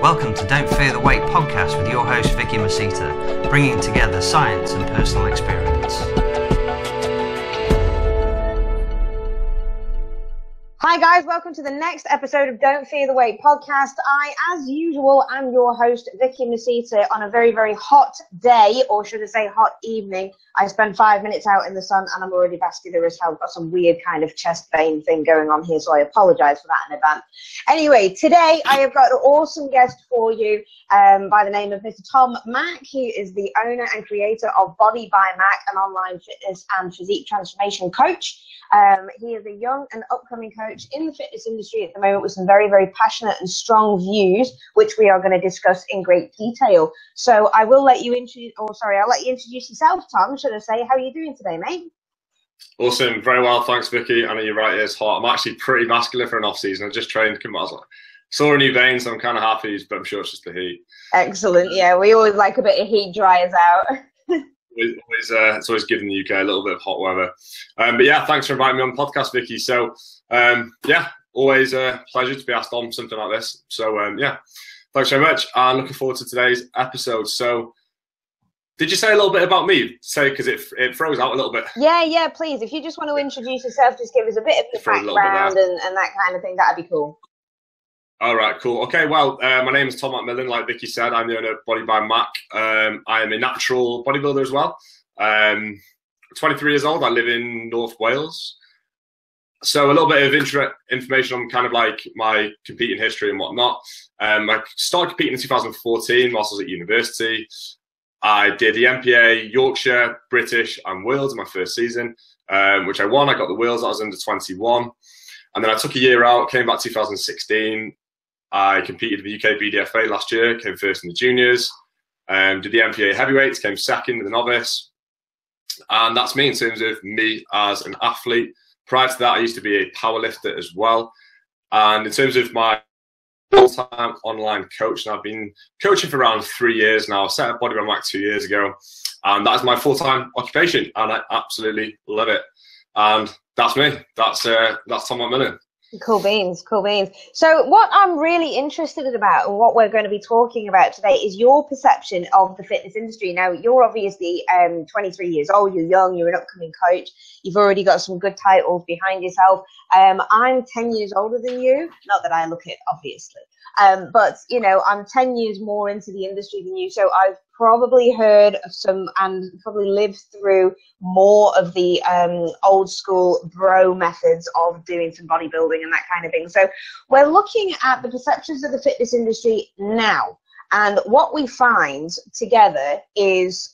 Welcome to Don't Fear the Weight podcast with your host Vicky Masita, bringing together science and personal experience. Hi guys, welcome to the next episode of Don't Fear the Weight podcast. I, as usual, am your host Vicky Masita on a very, very hot day, or should I say hot evening. I spent 5 minutes out in the sun and I'm already vascular as hell. I've got some weird kind of chest vein thing going on here, so I apologise for that in advance. Anyway, today I have got an awesome guest for you by the name of Mr. Tom Mack. He is the owner and creator of Body by Mack, an online fitness and physique transformation coach. He is a young and upcoming coach in the fitness industry at the moment with some very, very passionate and strong views, which we are going to discuss in great detail. So I will let you I'll let you introduce yourself, Tom, should I say. How are you doing today, mate? Awesome. Very well. Thanks, Vicky. I know you're right. It's hot. I'm actually pretty vascular for an off season. I just trained. Saw a new vein, so I'm kind of happy, but I'm sure it's just the heat. Excellent. Yeah, we always like a bit of heat dry us out. It's always giving the UK a little bit of hot weather. But yeah, thanks for inviting me on the podcast, Vicky. So yeah, always a pleasure to be asked on something like this. So yeah, thanks very much. I'm looking forward to today's episode. So did you say a little bit about me? Because it froze out a little bit. Yeah, please. If you just want to introduce yourself, just give us a bit of your background and that kind of thing, that'd be cool. All right, cool. Okay, well, my name is Tom Macmillan. Like Vicky said, I'm the owner of Body by Mack. I am a natural bodybuilder as well. 23 years old. I live in North Wales. So a little bit of information on kind of like my competing history and whatnot. I started competing in 2014 whilst I was at university. I did the MPA, Yorkshire, British and Worlds in my first season, which I won. I got the Worlds. I was under 21. And then I took a year out, came back 2016. I competed in the UK BDFA last year, came first in the juniors, did the MPA heavyweights, came second in the novice. And that's me in terms of me as an athlete. Prior to that, I used to be a powerlifter as well. And in terms of my full-time online coach, and I've been coaching for around 3 years now. I set up Body by Mack 2 years ago. And that is my full-time occupation. And I absolutely love it. And that's me. That's Tom Macmillan. Cool beans. So what I'm really interested about and what we're going to be talking about today is your perception of the fitness industry. Now, you're obviously 23 years old, you're young, you're an upcoming coach, you've already got some good titles behind yourself. I'm 10 years older than you, not that I look it, obviously. But, you know, I'm 10 years more into the industry than you, so I've probably heard of some and probably lived through more of the old school bro methods of doing some bodybuilding and that kind of thing. So we're looking at the perceptions of the fitness industry now. And what we find together is,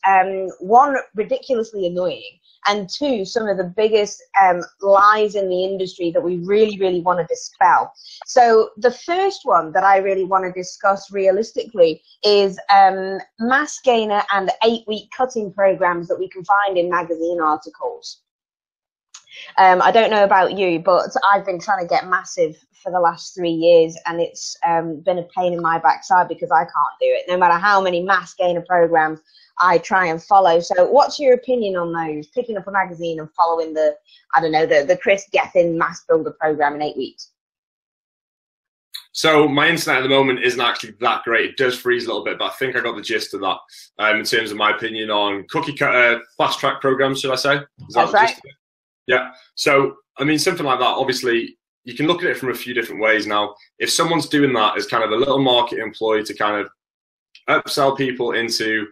one, ridiculously annoying, and two, some of the biggest lies in the industry that we really, really want to dispel. So the first one that I really want to discuss realistically is mass gainer and 8-week cutting programs that we can find in magazine articles. I don't know about you, but I've been trying to get massive for the last 3 years, and it's been a pain in my backside because I can't do it, no matter how many mass gainer programs I try and follow. So what's your opinion on those? Picking up a magazine and following the Chris Gethin mass builder program in 8 weeks? So my internet at the moment isn't actually that great. It does freeze a little bit, but I think I got the gist of that in terms of my opinion on cookie cutter fast track programs, should I say? That's right. Yeah. So, I mean, something like that, obviously, you can look at it from a few different ways. Now, if someone's doing that as kind of a little market employee to kind of upsell people into,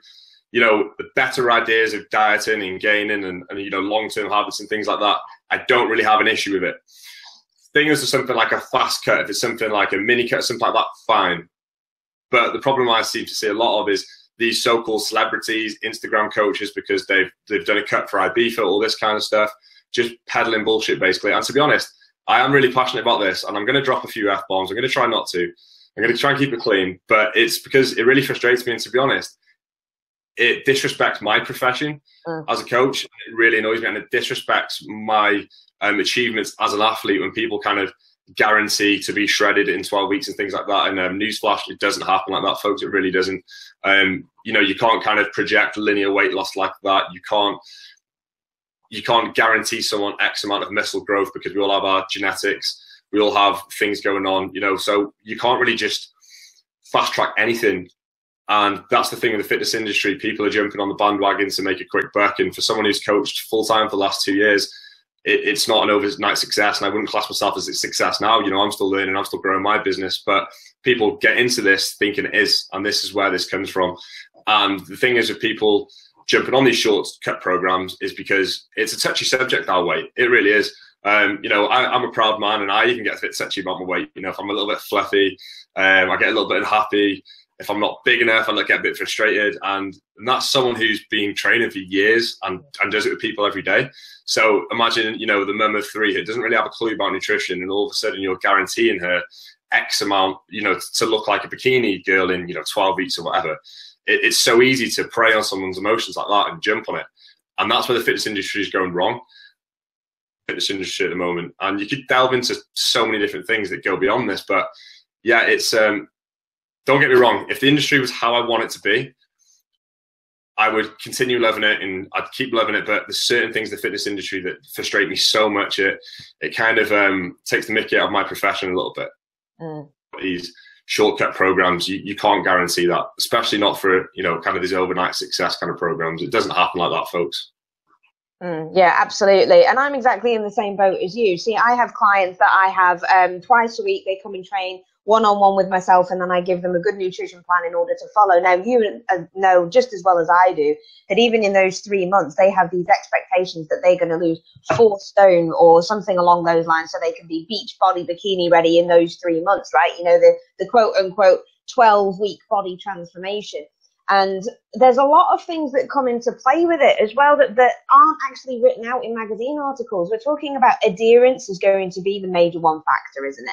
you know, the better ideas of dieting and gaining and you know, long-term habits and things like that, I don't really have an issue with it. Things are something like a fast cut, if it's something like a mini cut, something like that, fine. But the problem I seem to see a lot of is these so-called celebrities, Instagram coaches, because they've done a cut for Ibiza, all this kind of stuff, just peddling bullshit, basically. And to be honest, I am really passionate about this, and I'm going to drop a few F-bombs. I'm going to try not to. I'm going to try and keep it clean, but it's because it really frustrates me, and to be honest, it disrespects my profession as a coach. It really annoys me, and it disrespects my achievements as an athlete when people kind of guarantee to be shredded in 12 weeks and things like that. And newsflash, it doesn't happen like that, folks. It really doesn't. You know, you can't kind of project linear weight loss like that. You can't guarantee someone X amount of muscle growth because we all have our genetics. We all have things going on, you know, so you can't really just fast track anything. And that's the thing with the fitness industry. People are jumping on the bandwagon to make a quick buck. And for someone who's coached full time for the last 2 years, it's not an overnight success. And I wouldn't class myself as a success now. You know, I'm still learning, I'm still growing my business. But people get into this thinking it is, and this is where this comes from. And the thing is with people jumping on these shortcut programs is because it's a touchy subject, our weight. It really is. You know, I'm a proud man, and I even get a bit touchy about my weight. You know, if I'm a little bit fluffy, I get a little bit unhappy. If I'm not big enough, I get a bit frustrated. And that's someone who's been training for years and does it with people every day. So imagine, you know, the mum of 3 who doesn't really have a clue about nutrition, and all of a sudden you're guaranteeing her X amount, you know, to look like a bikini girl in, you know, 12 weeks or whatever. It's so easy to prey on someone's emotions like that and jump on it. And that's where the fitness industry is going wrong. Fitness industry at the moment. And you could delve into so many different things that go beyond this. But yeah, it's, don't get me wrong, if the industry was how I want it to be, I would continue loving it and I'd keep loving it. But there's certain things in the fitness industry that frustrate me so much. It kind of takes the mickey out of my profession a little bit. These shortcut programs, you can't guarantee that, especially not for, you know, kind of these overnight success kind of programs. It doesn't happen like that, folks. Yeah, absolutely. And I'm exactly in the same boat as you. See, I have clients that I have twice a week. They come and train one-on-one with myself, and then I give them a good nutrition plan in order to follow. Now, you know just as well as I do that even in those 3 months, they have these expectations that they're going to lose 4 stone or something along those lines so they can be beach body, bikini ready in those 3 months, right? You know, the quote-unquote 12-week body transformation. And there's a lot of things that come into play with it as well that aren't actually written out in magazine articles. We're talking about adherence is going to be the major one factor, isn't it?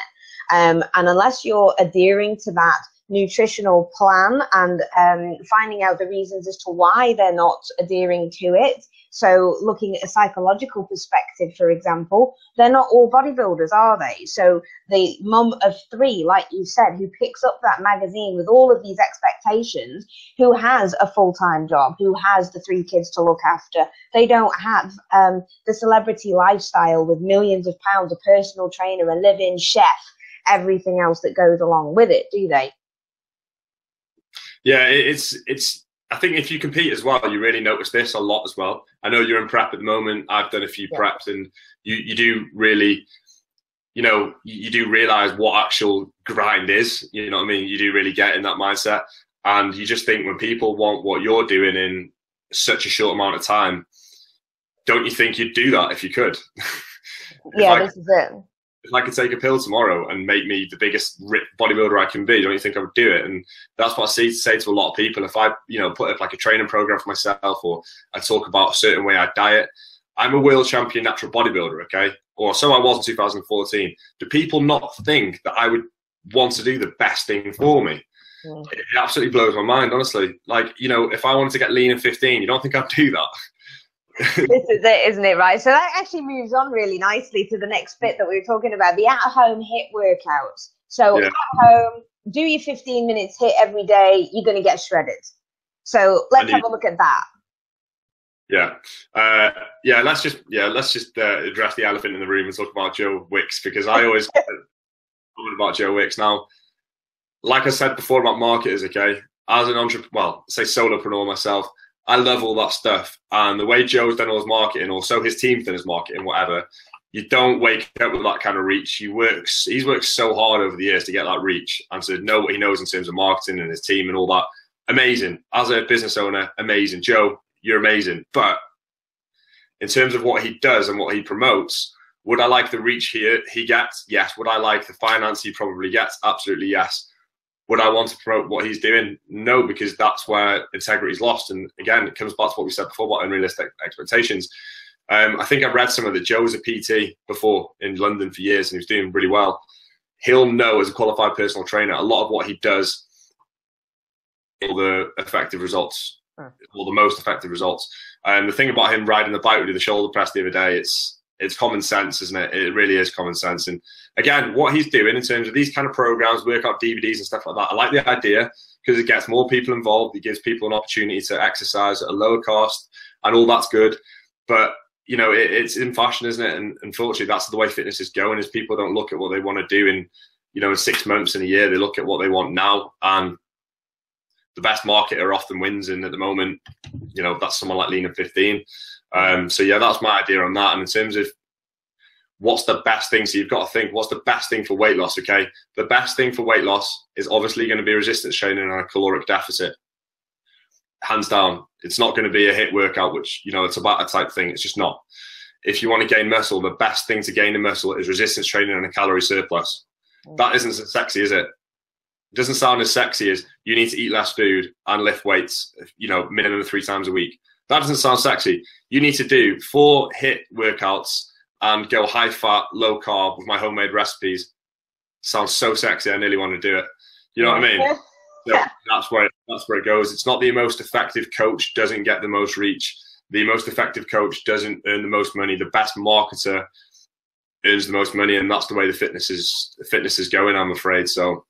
And unless you're adhering to that nutritional plan and finding out the reasons as to why they're not adhering to it, so looking at a psychological perspective, for example, they're not all bodybuilders, are they? So the mum of 3, like you said, who picks up that magazine with all of these expectations, who has a full-time job, who has the 3 kids to look after, they don't have the celebrity lifestyle with millions of pounds, a personal trainer, a live-in chef, everything else that goes along with it, do they? Yeah, it's. I think if you compete as well, you really notice this a lot as well. I know you're in prep at the moment. I've done a few preps, and you do really, you know, you do realize what actual grind is. You know what I mean? You do really get in that mindset, and you just think when people want what you're doing in such a short amount of time, don't you think you'd do that if you could? This is it. If I could take a pill tomorrow and make me the biggest bodybuilder I can be, don't you think I would do it? And that's what I say to a lot of people. If I, you know, put up like a training program for myself, or I talk about a certain way I diet, I'm a world champion natural bodybuilder, okay? Or so I was in 2014. Do people not think that I would want to do the best thing for me? It absolutely blows my mind, honestly. Like, you know, if I wanted to get lean in 15, you don't think I'd do that? This is it, isn't it? Right. So that actually moves on really nicely to the next bit that we were talking about, the at-home HIIT workouts. So at home, do your 15 minutes HIIT every day. You're going to get shredded. So let's have a look at that. Let's just address the elephant in the room and talk about Joe Wicks, because I always talk about Joe Wicks. Now, like I said before about marketers, okay, as an entrepreneur, well, say solopreneur myself, I love all that stuff. And the way Joe's done all his marketing, or so his team's done his marketing, whatever, you don't wake up with that kind of reach. He's worked so hard over the years to get that reach and to know what he knows in terms of marketing and his team and all that. Amazing. As a business owner, amazing. Joe, you're amazing. But in terms of what he does and what he promotes, would I like the reach he gets? Yes. Would I like the finance he probably gets? Absolutely yes. Would I want to promote what he's doing? No, because that's where integrity is lost. And again, it comes back to what we said before about unrealistic expectations. I think I've read somewhere that Joe was a PT before in London for years, and he was doing really well. He'll know as a qualified personal trainer, a lot of what he does, all the effective results, or the most effective results. The thing about him riding the bike, we did the shoulder press the other day, it's common sense, isn't it? It really is common sense. And again, what he's doing in terms of these kind of programs, workout DVDs and stuff like that, I like the idea because it gets more people involved. It gives people an opportunity to exercise at a lower cost, and all that's good. But you know, it's in fashion, isn't it? And unfortunately, that's the way fitness is going. Is people don't look at what they want to do in, you know, in 6 months and a year. They look at what they want now, and the best marketer often wins. And at the moment, you know, that's someone like Lean in 15. So yeah, that's my idea on that. And in terms of what's the best thing, so you've got to think, what's the best thing for weight loss? Okay, the best thing for weight loss is obviously going to be resistance training and a caloric deficit. Hands down. It's not going to be a HIIT workout, which, you know, it's a batter type thing. It's just not. If you want to gain muscle, the best thing to gain the muscle is resistance training and a calorie surplus. That isn't as sexy, is it? It doesn't sound as sexy as you need to eat less food and lift weights, you know, minimum 3 times a week. That doesn't sound sexy. You need to do 4 HIIT workouts and go high fat, low carb with my homemade recipes. Sounds so sexy. I nearly want to do it. You know what I mean? So that's where it goes. It's not the most effective coach doesn't get the most reach. The most effective coach doesn't earn the most money. The best marketer earns the most money, and that's the way the fitness is going, I'm afraid. So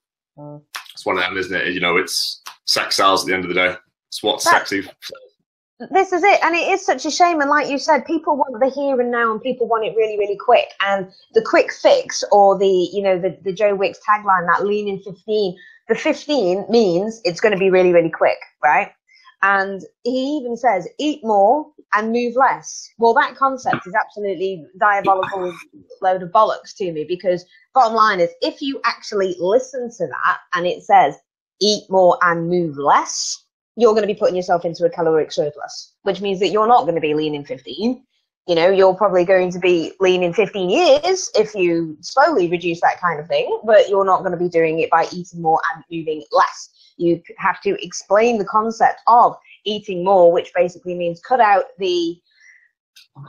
it's one of them, isn't it? You know, it's sex sells at the end of the day. It's what's sexy. This is it, and it is such a shame. And like you said, people want the here and now, and people want it really, really quick. And the quick fix, or the Joe Wicks tagline, that lean in 15. The 15 means it's going to be really, really quick, right? And he even says, eat more and move less. Well, that concept is absolutely diabolical load of bollocks to me, because bottom line is, if you actually listen to that and it says, eat more and move less, you're going to be putting yourself into a caloric surplus, which means that you're not going to be lean in 15. You know, you're probably going to be lean in 15 years if you slowly reduce that kind of thing, but you're not going to be doing it by eating more and moving less. You have to explain the concept of eating more, which basically means cut out the,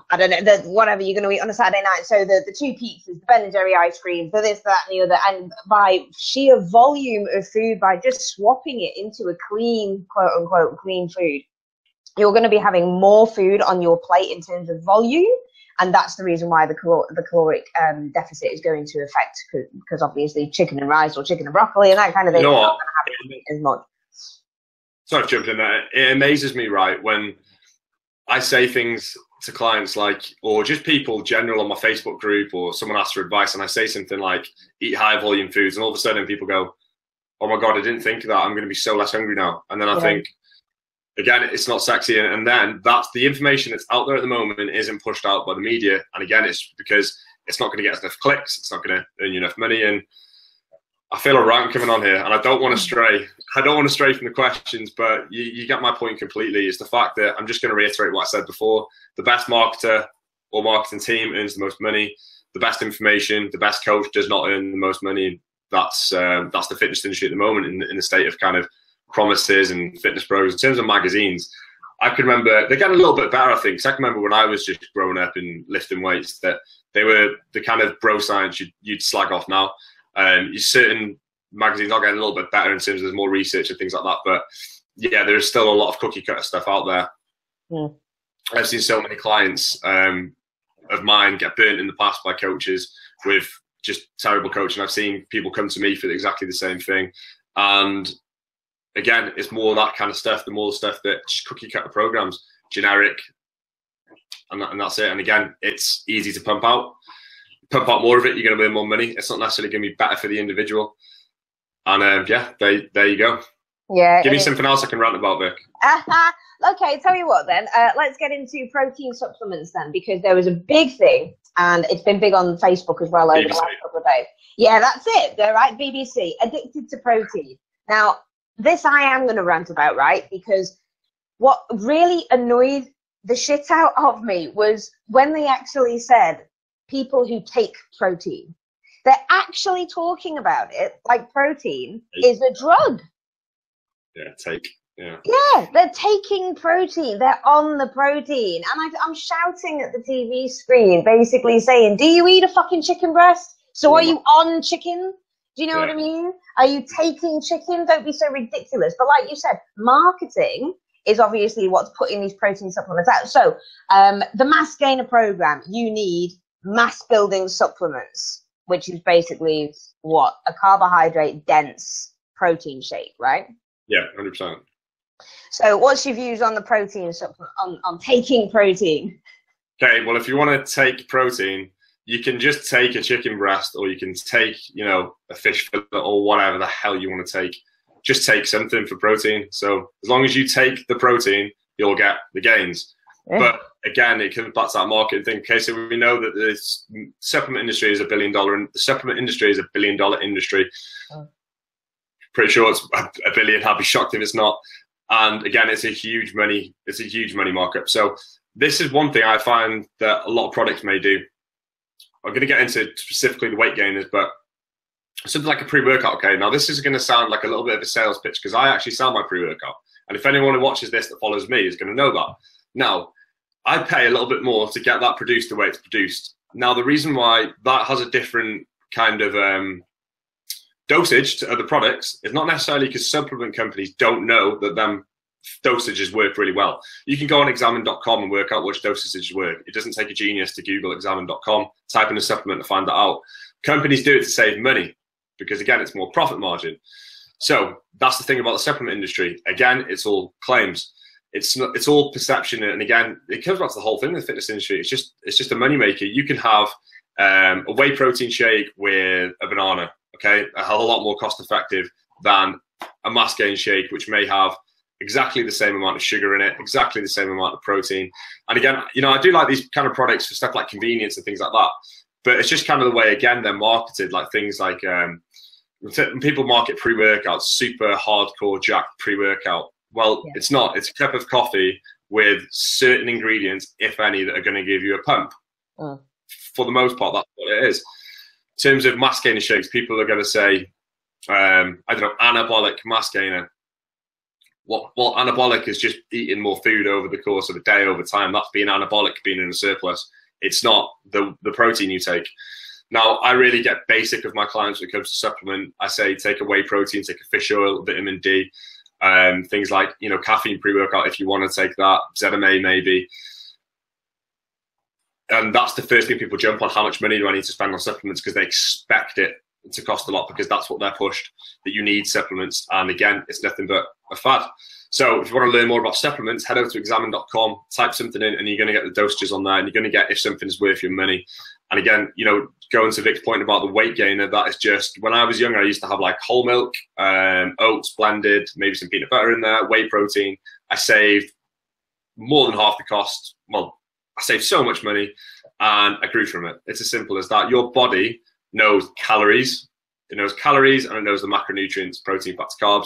I don't know, whatever you're going to eat on a Saturday night. So the 2 pizzas, the Ben & Jerry ice cream, the this, that, and the other. And by sheer volume of food, by just swapping it into a clean, quote unquote, clean food, you're going to be having more food on your plate in terms of volume. And that's the reason why the caloric deficit is going to affect, because obviously chicken and rice or chicken and broccoli and that kind of thing, you know, is not going to have as much. Sorry to jump in there. It amazes me, right, when I say things to clients like, or just people general on my Facebook group, or someone asks for advice, and I say something like, eat high volume foods, and all of a sudden people go, oh my God, I didn't think of that. I'm going to be so less hungry now. And then I think, again, it's not sexy. And then that's the information that's out there at the moment isn't pushed out by the media. And again, it's because it's not going to get us enough clicks. It's not going to earn you enough money. And I feel a rant coming on here, and I don't want to stray. I don't want to stray from the questions, but you get my point completely. Is the fact that I'm just going to reiterate what I said before. The best marketer or marketing team earns the most money. The best information, the best coach does not earn the most money. That's the fitness industry at the moment in the state of kind of promises and fitness programs. In terms of magazines, I can remember, they're getting a little bit better, I think. So I can remember when I was just growing up and lifting weights, that they were the kind of bro science you'd slag off now. Certain magazines are getting a little bit better in terms of there's more research and things like that. But yeah, there's still a lot of cookie cutter stuff out there. Yeah. I've seen so many clients of mine get burnt in the past by coaches with just terrible coaching. I've seen people come to me for exactly the same thing. And again, it's more that kind of stuff, the more stuff that just cookie cutter programs, generic, and that's it. And again, it's easy to pump out more of it, you're going to earn more money. It's not necessarily going to be better for the individual. And yeah, there you go. Yeah. Give me something else I can rant about, Vic. Okay, tell you what then. Let's get into protein supplements then, because there was a big thing, and it's been big on Facebook as well over the last couple of days. Yeah, that's it. They're right, BBC, addicted to protein. Now, this I am going to rant about, right? Because what really annoyed the shit out of me was when they actually said people who take protein. They're actually talking about it like protein is a drug. Yeah, yeah. Yeah, they're taking protein. They're on the protein. And I'm shouting at the TV screen, basically saying, do you eat a fucking chicken breast? So are you on chicken? Do you know what I mean? Are you taking chicken? Don't be so ridiculous. But like you said, marketing is obviously what's putting these protein supplements out. So the mass gainer program, you need mass building supplements, which is basically what? A carbohydrate dense protein shake, right? Yeah, 100%. So what's your views on the protein supplement, on taking protein? Okay, well, if you want to take protein, you can just take a chicken breast, or you can take, a fish fillet or whatever the hell you want to take. Just take something for protein. So as long as you take the protein, you'll get the gains. Yeah. But again, it comes back to that market thing. Okay, so we know that the supplement industry is $1 billion, and the supplement industry is $1 billion industry. Oh. Pretty sure it's $1 billion. I'd be shocked if it's not. And again, it's a huge money markup. So this is one thing I find that a lot of products may do. I'm going to get into specifically the weight gainers, but something like a pre-workout. Okay, now this is going to sound like a little bit of a sales pitch because I actually sell my pre-workout. And if anyone who watches this that follows me is going to know that. Now, I pay a little bit more to get that produced the way it's produced. Now, the reason why that has a different kind of dosage to other products is not necessarily because supplement companies don't know that them dosages work really well. You can go on examine.com and work out which dosages work. It doesn't take a genius to Google examine.com, type in a supplement to find that out. Companies do it to save money because, again, it's more profit margin. So that's the thing about the supplement industry. Again, it's all claims. It's all perception. And again, it comes back to the whole thing in the fitness industry. It's just a moneymaker. You can have a whey protein shake with a banana, okay? A hell of a lot more cost effective than a mass gain shake, which may have exactly the same amount of sugar in it, exactly the same amount of protein. And again, I do like these kind of products for stuff like convenience and things like that. But it's just kind of the way, again, they're marketed, like things like people market pre-workouts, super hardcore jacked pre-workout. Well, yeah. It's not. It's a cup of coffee with certain ingredients, if any, that are going to give you a pump. For the most part, that's what it is. In terms of mass gainer shakes, people are going to say, I don't know, anabolic mass gainer. Well, anabolic is just eating more food over the course of a day over time. That's being anabolic, being in a surplus. It's not the protein you take. Now, I really get basic with my clients when it comes to supplement. I say take a whey protein, take a fish oil, vitamin D, things like, caffeine pre-workout if you want to take that, ZMA maybe. And that's the first thing people jump on. How much money do I need to spend on supplements? Because they expect it to cost a lot because that's what they're pushed, that you need supplements. And again, it's nothing but a fad. So if you want to learn more about supplements, head over to examine.com, type something in, and you're going to get the dosages on there, and you're going to get if something is worth your money. And again, going to Vic's point about the weight gainer, that is just, when I was younger, I used to have like whole milk, oats blended, maybe some peanut butter in there, whey protein. I saved more than half the cost. Well, I saved so much money and I grew from it. It's as simple as that. Your body knows calories. It knows calories and it knows the macronutrients, protein, fats, carbs.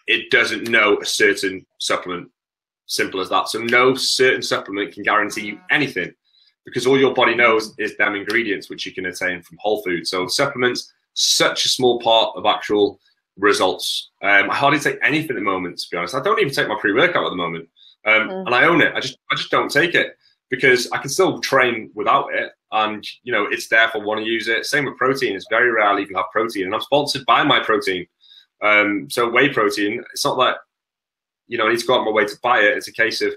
It doesn't know a certain supplement. Simple as that. So no certain supplement can guarantee you anything because all your body knows is them ingredients, which you can attain from whole food. So supplements, such a small part of actual results. I hardly take anything at the moment, to be honest. I don't even take my pre-workout at the moment. And I own it. I just don't take it because I can still train without it. And, it's there if I want to use it. Same with protein. It's very rarely you can have protein. And I'm sponsored by my protein. So whey protein, it's not that, I need to go out of my way to buy it. It's a case of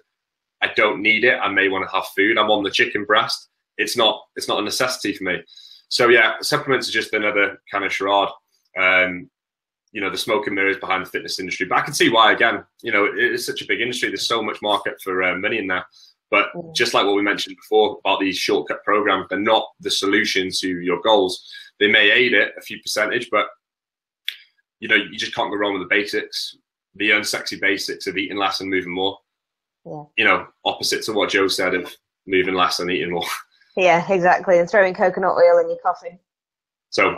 I don't need it. I may want to have food. I'm on the chicken breast. It's not a necessity for me. So yeah, supplements are just another kind of charade. The smoke and mirrors behind the fitness industry. But I can see why, again, it's such a big industry. There's so much market for money in there. But just like what we mentioned before about these shortcut programs, they're not the solution to your goals. They may aid it a few percentage, but you just can't go wrong with the basics, the unsexy basics of eating less and moving more. Yeah. Opposite to what Joe said of moving less and eating more. Yeah, exactly. And throwing coconut oil in your coffee. So.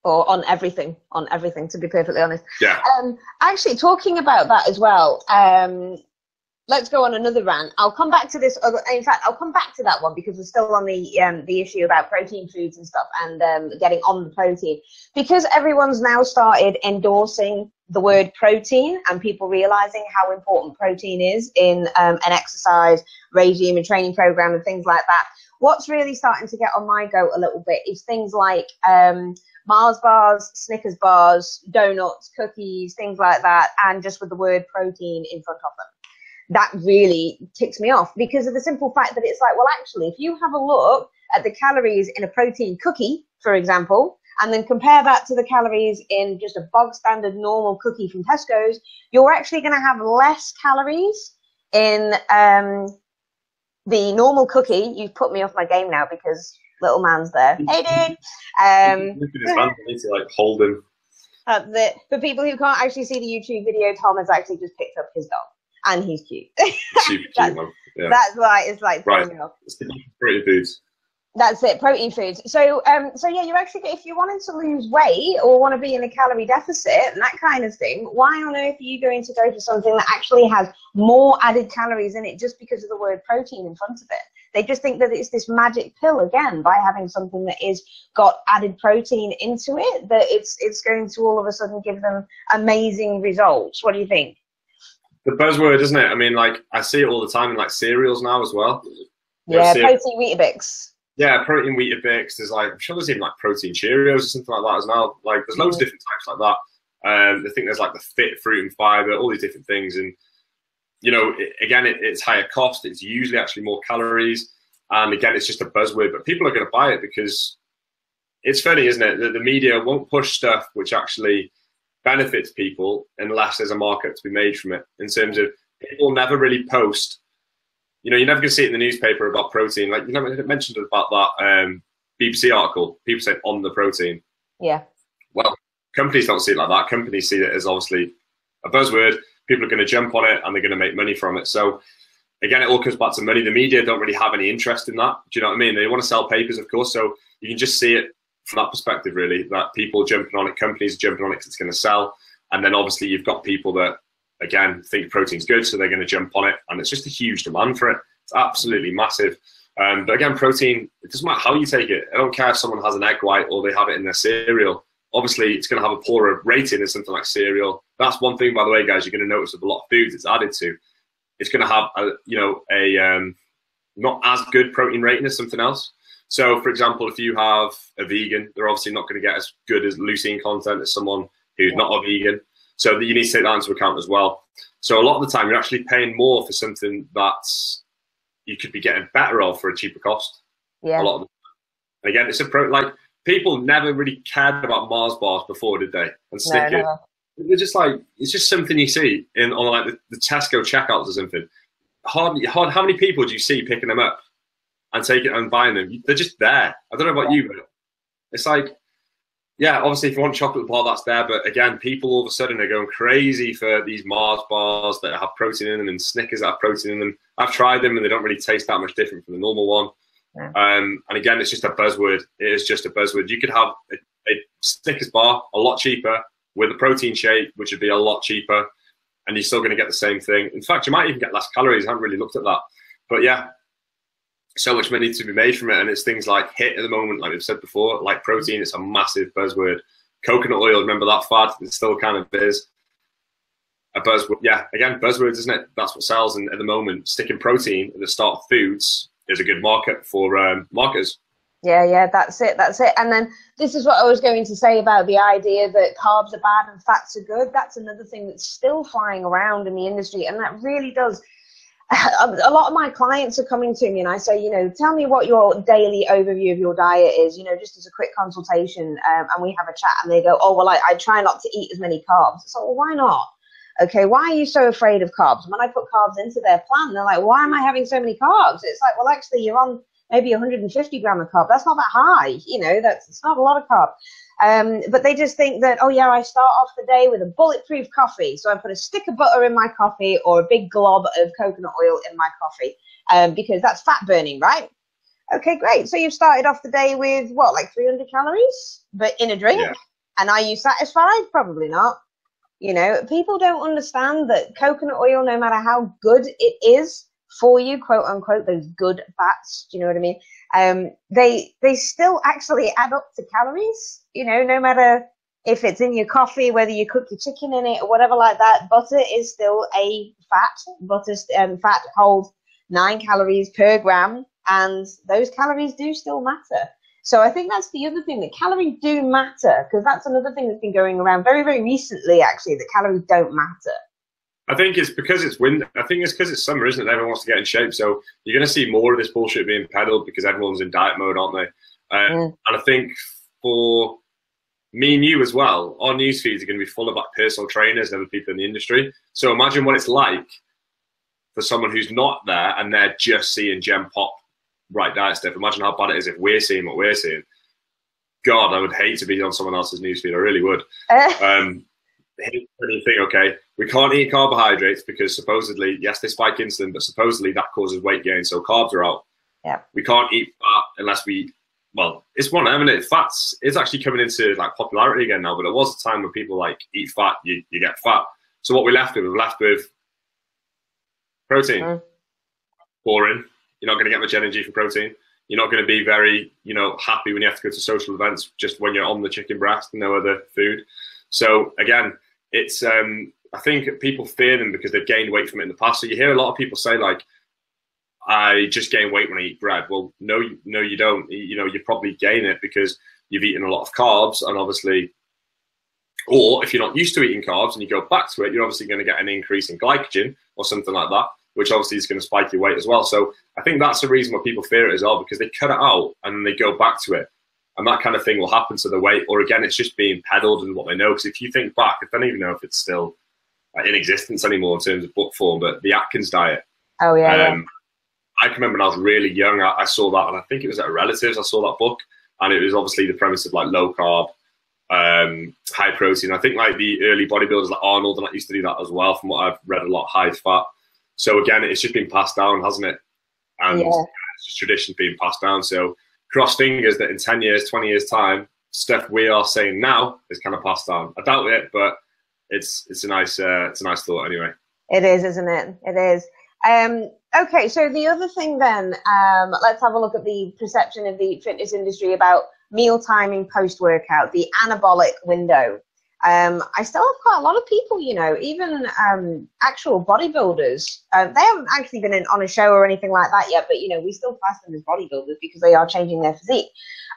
Or on everything, to be perfectly honest. Yeah. Actually, talking about that as well, let's go on another rant. I'll come back to this other. In fact, I'll come back to that one because we're still on the issue about protein foods and stuff and getting on the protein. Because everyone's now started endorsing the word protein and people realizing how important protein is in an exercise regime and training program and things like that. What's really starting to get on my goat a little bit is things like Mars bars, Snickers bars, donuts, cookies, things like that, and just with the word protein in front of them. That really ticks me off because of the simple fact that it's like, well, actually, if you have a look at the calories in a protein cookie, for example, and then compare that to the calories in just a bog standard normal cookie from Tesco's, you're actually going to have less calories in the normal cookie, you've put me off my game now because little man's there. Hey, dude. Look at his hand. I need to like hold him. For people who can't actually see the YouTube video, Tom has actually just picked up his dog, and he's cute. Super cute, man. Yeah. That's why it's like right. It's the protein foods. That's it, protein foods. So yeah, you actually, if you wanted to lose weight or want to be in a calorie deficit and that kind of thing, why on earth are you going to go for something that actually has more added calories in it just because of the word protein in front of it? They just think that it's this magic pill again by having something that is got added protein into it, that it's going to all of a sudden give them amazing results. What do you think? The buzzword, isn't it? I mean, like I see it all the time in like cereals now as well. Yeah, protein Weetabix. Yeah, protein Weetabix. There's like, I'm sure there's even like protein Cheerios or something like that as well. Like there's loads of different types like that. I think there's like the fit fruit and fiber, all these different things. And, you know, it's higher cost. It's usually actually more calories. And again, it's just a buzzword, but people are going to buy it because it's funny, isn't it? That the media won't push stuff which actually benefits people unless there's a market to be made from it. In terms of people never really post. You know, you're never going to see it in the newspaper about protein. Like, you never mentioned about that BBC article. People said on the protein. Yeah. Well, companies don't see it like that. Companies see it as obviously a buzzword. People are going to jump on it and they're going to make money from it. So, again, it all comes back to money. The media don't really have any interest in that. Do you know what I mean? They want to sell papers, of course. So you can just see it from that perspective, really, that people jumping on it, companies jumping on it because it's going to sell. And then obviously you've got people that, again, think protein's good, so they're going to jump on it. And it's just a huge demand for it. It's absolutely massive. But again, protein, it doesn't matter how you take it. I don't care if someone has an egg white or they have it in their cereal. Obviously, it's going to have a poorer rating than something like cereal. That's one thing, by the way, guys, you're going to notice with a lot of foods it's added to. It's going to have a not as good protein rating as something else. So, for example, if you have a vegan, they're obviously not going to get as good as leucine content as someone who's not a vegan. So you need to take that into account as well. So a lot of the time, you're actually paying more for something that you could be getting better of for a cheaper cost. Yeah. A lot of the time. And again, it's like people never really cared about Mars bars before, did they? And Snickers. No. They're just like, it's just something you see on like the Tesco checkouts or something. How many people do you see picking them up and taking it and buying them? They're just there. I don't know about you, but it's like, yeah, obviously if you want a chocolate bar, that's there. But again, people all of a sudden are going crazy for these Mars bars that have protein in them and Snickers that have protein in them. I've tried them and they don't really taste that much different from the normal one. Yeah. And again, it's just a buzzword. It is just a buzzword. You could have a Snickers bar a lot cheaper with a protein shake, which would be a lot cheaper, and you're still going to get the same thing. In fact, you might even get less calories. I haven't really looked at that. But yeah, so much money to be made from it, and it's things like HIIT at the moment, like we've said before, like protein, it's a massive buzzword. Coconut oil, remember that fad? It still kind of is a buzzword. Yeah, again, buzzwords, isn't it? That's what sells, and at the moment, sticking protein at the start of foods is a good market for marketers. Yeah, that's it. And then this is what I was going to say about the idea that carbs are bad and fats are good. That's another thing that's still flying around in the industry, and that really does. A lot of my clients are coming to me and I say, you know, tell me what your daily overview of your diet is, you know, just as a quick consultation, and we have a chat, and they go, oh, well, I try not to eat as many carbs. So, well, why not? Okay, why are you so afraid of carbs? When I put carbs into their plan, they're like, why am I having so many carbs? It's like, well, actually, you're on maybe 150 grams of carb. That's not that high, you know, it's not a lot of carb. But they just think that, oh yeah, I start off the day with a bulletproof coffee. So I put a stick of butter in my coffee or a big glob of coconut oil in my coffee, because that's fat burning, right? Okay, great. So you've started off the day with what, like 300 calories, but in a drink? Yeah. And are you satisfied? Probably not. You know, people don't understand that coconut oil, no matter how good it is for you, quote unquote, those good fats, do you know what I mean? They still actually add up to calories, you know, no matter if it's in your coffee, whether you cook your chicken in it or whatever like that. Butter is still a fat. Fat holds 9 calories per gram, and those calories do still matter. So I think that's the other thing, that calories do matter, because that's another thing that's been going around very, very recently, actually, that calories don't matter. I think it's because it's winter. I think it's because it's summer, isn't it? Everyone wants to get in shape. So you're going to see more of this bullshit being peddled because everyone's in diet mode, aren't they? And I think for me and you as well, our news feeds are going to be full of like personal trainers and other people in the industry. So imagine what it's like for someone who's not there and they're just seeing Gem Pop right diet stuff. Imagine how bad it is if we're seeing what we're seeing. God, I would hate to be on someone else's newsfeed. I really would. You think, okay, we can't eat carbohydrates because supposedly, yes, they spike insulin, but supposedly that causes weight gain, so carbs are out. Yeah. We can't eat fat unless we, well, it's one, I mean, fats is actually coming into like popularity again now, but there was a time when people like eat fat, you get fat. So what we're left with protein. Boring. You're not going to get much energy from protein. You're not going to be very, happy when you have to go to social events just when you're on the chicken breast and no other food. So again, it's I think people fear them because they've gained weight from it in the past. So you hear a lot of people say like, I just gain weight when I eat bread. Well, no, you don't. You probably gain it because you've eaten a lot of carbs, and obviously, or if you're not used to eating carbs and you go back to it, you're obviously going to get an increase in glycogen or something like that, which obviously is going to spike your weight as well. So I think that's the reason why people fear it as well, because they cut it out and then they go back to it. And that kind of thing will happen to the weight. Or again, it's just being peddled and what they know. Because if you think back, I don't even know if it's still in existence anymore in terms of book form, but the Atkins diet. Oh, yeah. I can remember when I was really young, I saw that, and I think it was at a relative's, I saw that book. And it was obviously the premise of like low carb, high protein. I think like the early bodybuilders like Arnold and that used to do that as well, from what I've read a lot, high fat. So again, it's just been passed down, hasn't it? And it's just tradition being passed down. So cross fingers that in 10 years, 20 years time, stuff we are saying now is kind of passed down. I doubt it, but it's a nice thought anyway. It is, isn't it? It is. Okay, so the other thing then, let's have a look at the perception of the fitness industry about meal timing post-workout, the anabolic window. I still have quite a lot of people, even actual bodybuilders. They haven't actually been on a show or anything like that yet, but, we still class them as bodybuilders because they are changing their physique.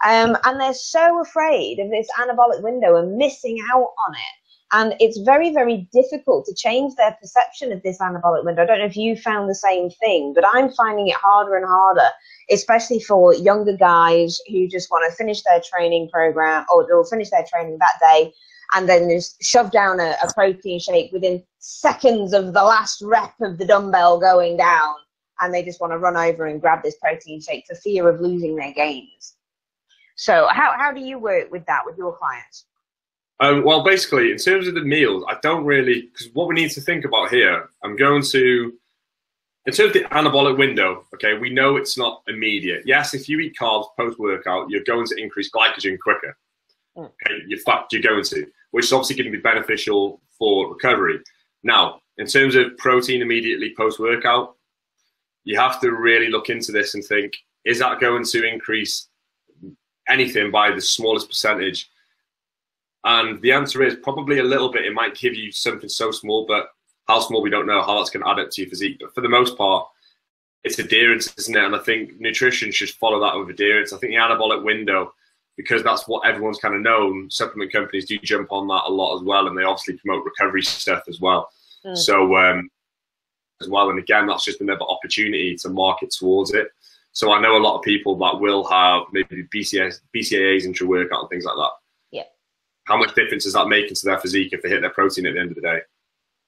And they're so afraid of this anabolic window and missing out on it. And it's very, very difficult to change their perception of this anabolic window. I don't know if you found the same thing, but I'm finding it harder and harder, especially for younger guys who just want to finish their training program, or they'll finish their training that day and then just shove down a protein shake within seconds of the last rep of the dumbbell going down. And they just want to run over and grab this protein shake for fear of losing their gains. So how do you work with that with your clients? Well, basically, in terms of the meals, I don't really, because what we need to think about here, in terms of the anabolic window, okay, we know it's not immediate. Yes, if you eat carbs post-workout, you're going to increase glycogen quicker. Okay, you're going to, which is obviously going to be beneficial for recovery. Now, in terms of protein immediately post-workout, you have to really look into this and think, is that going to increase anything by the smallest percentage? And the answer is probably a little bit. It might give you something so small, but how small we don't know, how that's going to add up to your physique. But for the most part, it's adherence, isn't it? And I think nutrition should follow that with adherence. I think the anabolic window, because that's what everyone's kind of known, supplement companies do jump on that a lot as well. And they obviously promote recovery stuff as well. So as well. And again, that's just another opportunity to market towards it. So I know a lot of people that will have maybe BCAAs intra-workout and things like that. How much difference is that making to their physique if they hit their protein at the end of the day?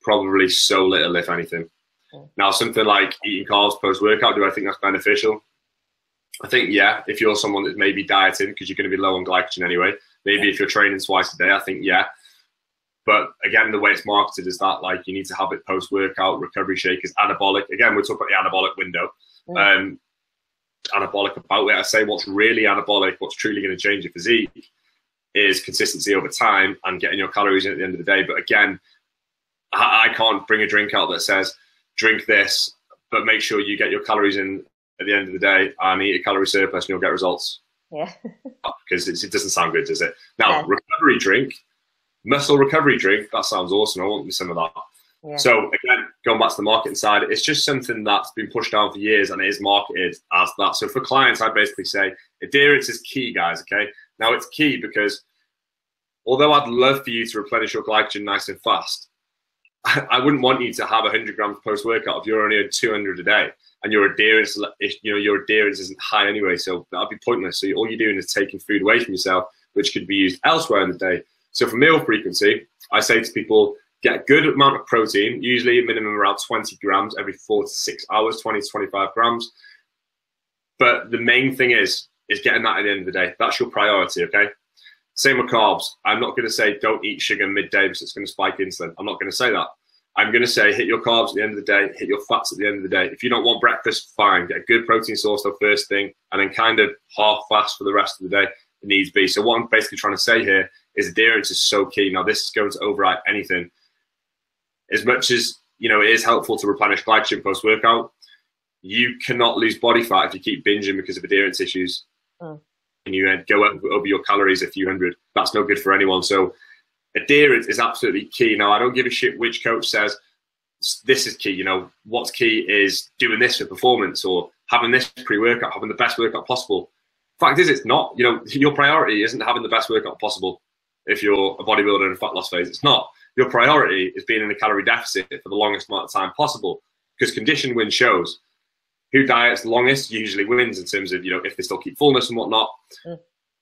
Probably so little, if anything. Now, something like eating carbs post-workout, do I think that's beneficial? I think, yeah, if you're someone that's maybe dieting because you're going to be low on glycogen anyway. Maybe if you're training twice a day, I think, yeah. But again, the way it's marketed is that like you need to have it post-workout, recovery shake is anabolic. Again, we'll talk about the anabolic window. Anabolic about it. I say what's really anabolic, what's truly going to change your physique is consistency over time and getting your calories in at the end of the day. But again, I can't bring a drink out that says, drink this, but make sure you get your calories in at the end of the day and eat a calorie surplus and you'll get results. Yeah. Because it doesn't sound good, does it? Now, recovery drink, muscle recovery drink, that sounds awesome. I want me some of that. Yeah. So again, going back to the marketing side, it's just something that's been pushed down for years and it is marketed as that. So for clients, I basically say adherence is key, guys, okay? Now, it's key because although I'd love for you to replenish your glycogen nice and fast, I wouldn't want you to have 100 grams post-workout if you're only at 200 a day and your adherence isn't high anyway, so that'd be pointless. So all you're doing is taking food away from yourself, which could be used elsewhere in the day. So for meal frequency, I say to people, get a good amount of protein, usually a minimum around 20 grams every 4 to 6 hours, 20 to 25 grams. But the main thing is getting that at the end of the day. That's your priority, okay? Same with carbs. I'm not going to say don't eat sugar midday because it's going to spike insulin. I'm not going to say that. I'm going to say hit your carbs at the end of the day, hit your fats at the end of the day. If you don't want breakfast, fine. Get a good protein source the first thing, and then kind of half fast for the rest of the day if it needs be. So what I'm basically trying to say here is adherence is so key. Now, this is going to override anything. As much as, it is helpful to replenish glycogen post-workout, you cannot lose body fat if you keep binging because of adherence issues. And you go over your calories a few hundred. That's no good for anyone. So adherence is absolutely key. Now, I don't give a shit which coach says this is key. What's key is doing this for performance or having this pre-workout, having the best workout possible. Fact is, it's not. Your priority isn't having the best workout possible if you're a bodybuilder in a fat loss phase. It's not. Your priority is being in a calorie deficit for the longest amount of time possible, because condition wins shows. Who diets the longest usually wins in terms of, if they still keep fullness and whatnot.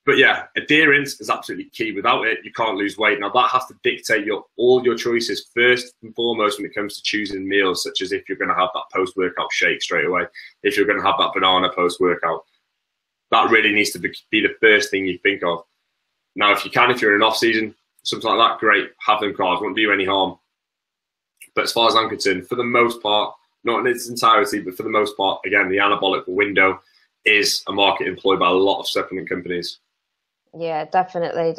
But yeah, adherence is absolutely key. Without it, you can't lose weight. Now, that has to dictate all your choices first and foremost when it comes to choosing meals, such as if you're going to have that post-workout shake straight away, if you're going to have that banana post-workout. That really needs to be the first thing you think of. Now, if you're in an off-season, something like that, great, have them carbs, won't do you any harm. But as far as I'm concerned, for the most part, not in its entirety, but for the most part, again, the anabolic window is a market employed by a lot of supplement companies. Yeah, definitely.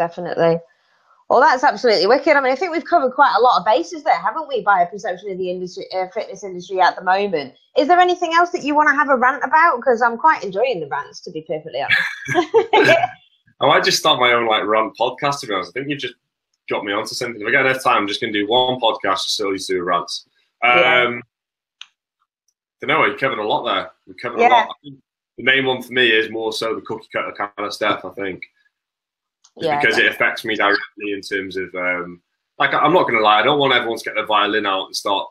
Well, that's absolutely wicked. I mean, I think we've covered quite a lot of bases there, haven't we, by a perception of the industry, fitness industry at the moment. Is there anything else that you want to have a rant about? Because I'm quite enjoying the rants, to be perfectly honest. I might just start my own rant podcast, to be honest. I think you've just got me onto something. If I get enough time, I'm just going to do one podcast just so you do rants. I don't know, you covered a lot there. We covered a lot. I think the main one for me is more so the cookie cutter kind of stuff, I think. Because it affects me directly in terms of, I'm not going to lie, I don't want everyone to get their violin out and start,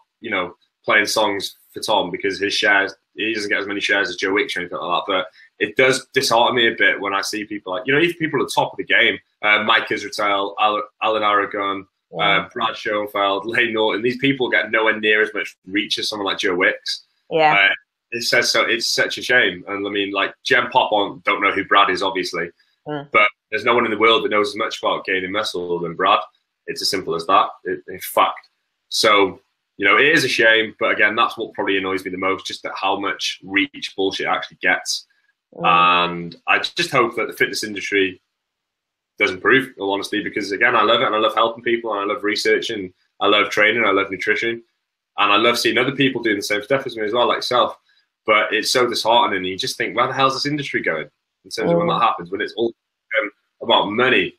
playing songs for Tom, because he doesn't get as many shares as Joe Wicks or anything like that. But it does dishearten me a bit when I see people even people at the top of the game, Mike Israel, Alan Aragon, Brad Schoenfeld, Lane Norton, these people get nowhere near as much reach as someone like Joe Wicks. It says so. It's such a shame. And I mean, Jen Popon, don't know who Brad is, obviously, but there's no one in the world that knows as much about gaining muscle than Brad. It's as simple as that, in fact. So, it is a shame, but again, that's what probably annoys me the most, just that how much reach bullshit actually gets. And I just hope that the fitness industry does improve, in all honesty, because again, I love it, and I love helping people, and I love researching, I love training, I love nutrition, and I love seeing other people doing the same stuff as me as well, like yourself. But it's so disheartening. You just think, where the hell's this industry going in terms of when that happens, when it's all about money?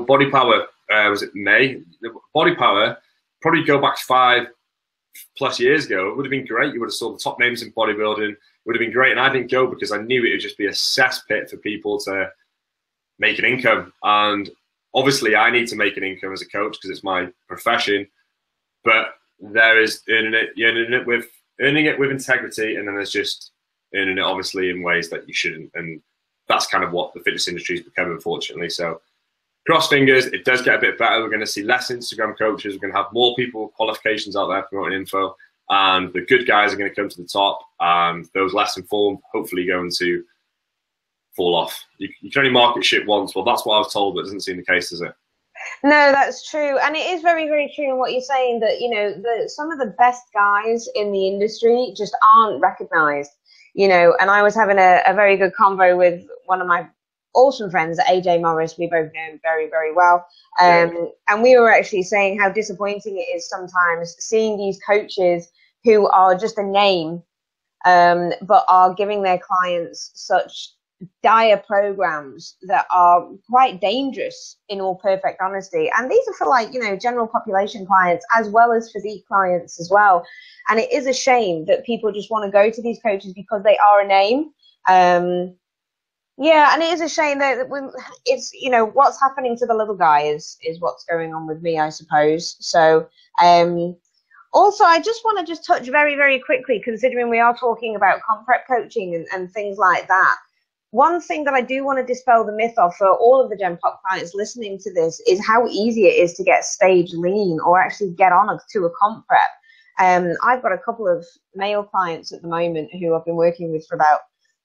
Body Power, was it May? Body Power, probably go back 5+ years ago, it would have been great. You would have saw the top names in bodybuilding. It would have been great. And I didn't go because I knew it would just be a cesspit for people to make an income. And obviously I need to make an income as a coach because it's my profession. But there is earning it with integrity, and then there's just earning it obviously in ways that you shouldn't. And that's kind of what the fitness industry has become, unfortunately. So cross fingers, it does get a bit better. We're going to see less Instagram coaches. We're going to have more people with qualifications out there promoting info, and the good guys are going to come to the top, and those less informed hopefully going to fall off. You can only market shit once. Well, that's what I was told, but it doesn't seem the case, does it? No, that's true. And it is very, very true in what you're saying, that, some of the best guys in the industry just aren't recognized, and I was having a very good convo with one of my awesome friends, AJ Morris. We both know him very, very well. And we were actually saying how disappointing it is sometimes seeing these coaches who are just a name, but are giving their clients such dire programs that are quite dangerous, in all perfect honesty. And these are for general population clients as well as physique clients as well. And it is a shame that people just want to go to these coaches because they are a name. And it is a shame that it's, what's happening to the little guy is what's going on with me, I suppose. So, also, I just want to touch very, very quickly, considering we are talking about comp prep coaching and things like that. one thing that I do want to dispel the myth of for all of the Gen Pop clients listening to this is how easy it is to get stage lean or actually get on to a comp prep. I've got a couple of male clients at the moment who I've been working with for about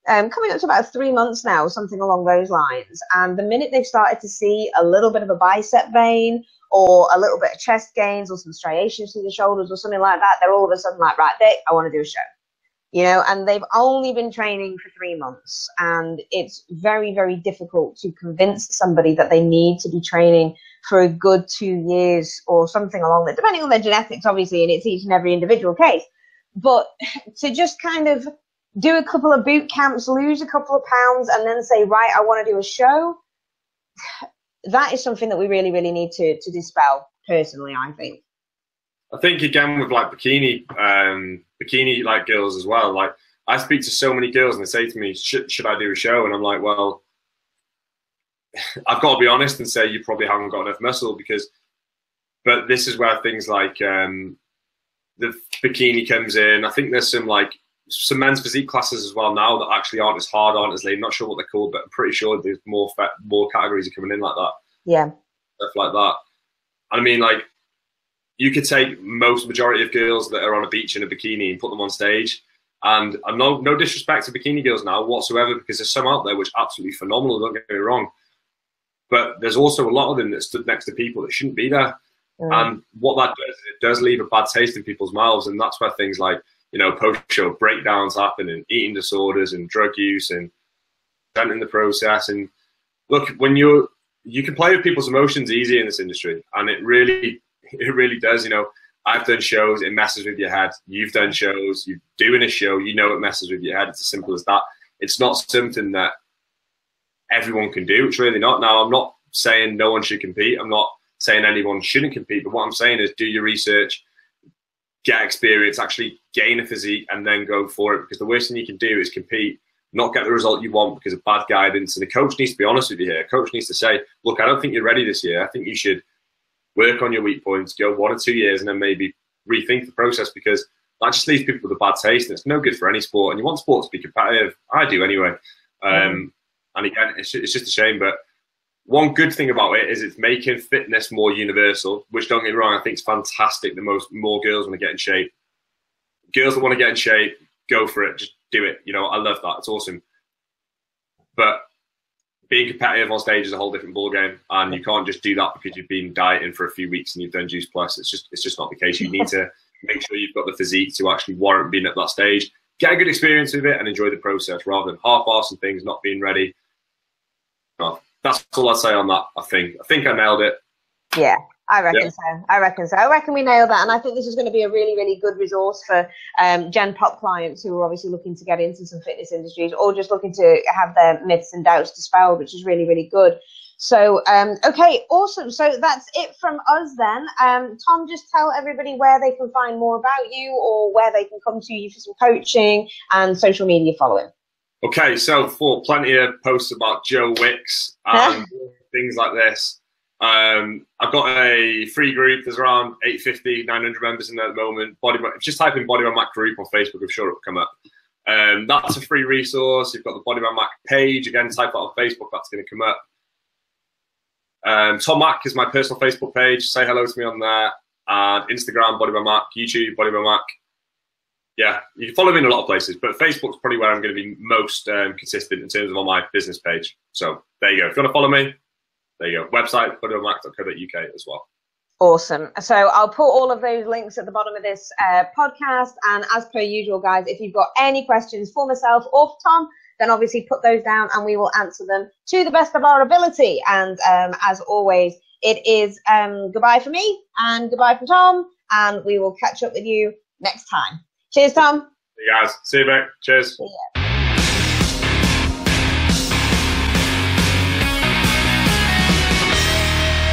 coming up to about 3 months now, something along those lines. And the minute they've started to see a little bit of a bicep vein or a little bit of chest gains or some striations through the shoulders or something like that, they're all of a sudden like, right, Vic, I want to do a show. You know, and they've only been training for 3 months, and it's very, very difficult to convince somebody that they need to be training for a good 2 years or something along that, depending on their genetics, obviously, and it's each and every individual case. But to just kind of do a couple of boot camps, lose a couple of pounds, and then say, right, I want to do a show, that is something that we really, really need to dispel, personally, I think. I think, again, with like bikini like girls as well, like I speak to so many girls and they say to me, should I do a show? And I'm like, well, I've got to be honest and say you probably haven't got enough muscle but this is where things like the bikini comes in. I think there's some men's physique classes as well now that actually aren't as hard, aren't as lean. I'm not sure what they're called, but I'm pretty sure there's more categories are coming in like that. Yeah. Stuff like that. I mean, like, you could take majority of girls that are on a beach in a bikini and put them on stage. And I'm no disrespect to bikini girls now whatsoever, because there's some out there which are absolutely phenomenal, don't get me wrong. But there's also a lot of them that stood next to people that shouldn't be there. And what that does is it does leave a bad taste in people's mouths. And that's where things like, you know, post-show breakdowns happen and eating disorders and drug use and in the process. And look, when you can play with people's emotions easy in this industry, and it really does. You know, I've done shows, it messes with your head. You've done shows, you're doing a show, you know it messes with your head. It's as simple as that. It's not something that everyone can do. It's really not. Now, I'm not saying no one should compete. I'm not saying anyone shouldn't compete. But what I'm saying is do your research, get experience, actually gain a physique, and then go for it. Because the worst thing you can do is compete, not get the result you want because of bad guidance. And the coach needs to be honest with you here. Coach needs to say, look, I don't think you're ready this year. I think you should work on your weak points, go 1 or 2 years, and then maybe rethink the process, because that just leaves people with a bad taste, and it's no good for any sport. And you want sport to be competitive. I do anyway. And again, it's just a shame. But one good thing about it is it's making fitness more universal, which, don't get me wrong, I think is fantastic. More girls want to get in shape. Girls that want to get in shape, go for it. Just do it. You know, I love that. It's awesome. But being competitive on stage is a whole different ballgame, and you can't just do that because you've been dieting for a few weeks and you've done Juice Plus. It's just not the case. You need to make sure you've got the physique to actually warrant being at that stage. Get a good experience with it and enjoy the process rather than half-assing things, not being ready. Well, that's all I'd say on that. I think I nailed it. Yeah. I reckon so. I reckon we nailed that. And I think this is going to be a really, really good resource for Gen Pop clients who are obviously looking to get into some fitness industries or just looking to have their myths and doubts dispelled, which is really, really good. So, okay, awesome. So that's it from us then. Tom, just tell everybody where they can find more about you or where they can come to you for some coaching and social media following. Okay, so for plenty of posts about Joe Wicks and things like this, I've got a free group. There's around 850, 900 members in there at the moment. Just type in Body by Mac group on Facebook. I'm sure it'll come up. That's a free resource. You've got the Body by Mac page. Again, type that on Facebook. That's going to come up. Tom Mac is my personal Facebook page. Say hello to me on there. And Instagram, Body by Mac. YouTube, Body by Mac. Yeah, you can follow me in a lot of places, but Facebook's probably where I'm going to be most consistent in terms of on my business page. So there you go. If you want to follow me, there you go. Website, bodybymac.co.uk as well. Awesome. So I'll put all of those links at the bottom of this podcast. And as per usual, guys, if you've got any questions for myself or for Tom, then obviously put those down and we will answer them to the best of our ability. And as always, it is goodbye for me and goodbye from Tom. And we will catch up with you next time. Cheers, Tom. See you guys. See you back. Cheers. See ya.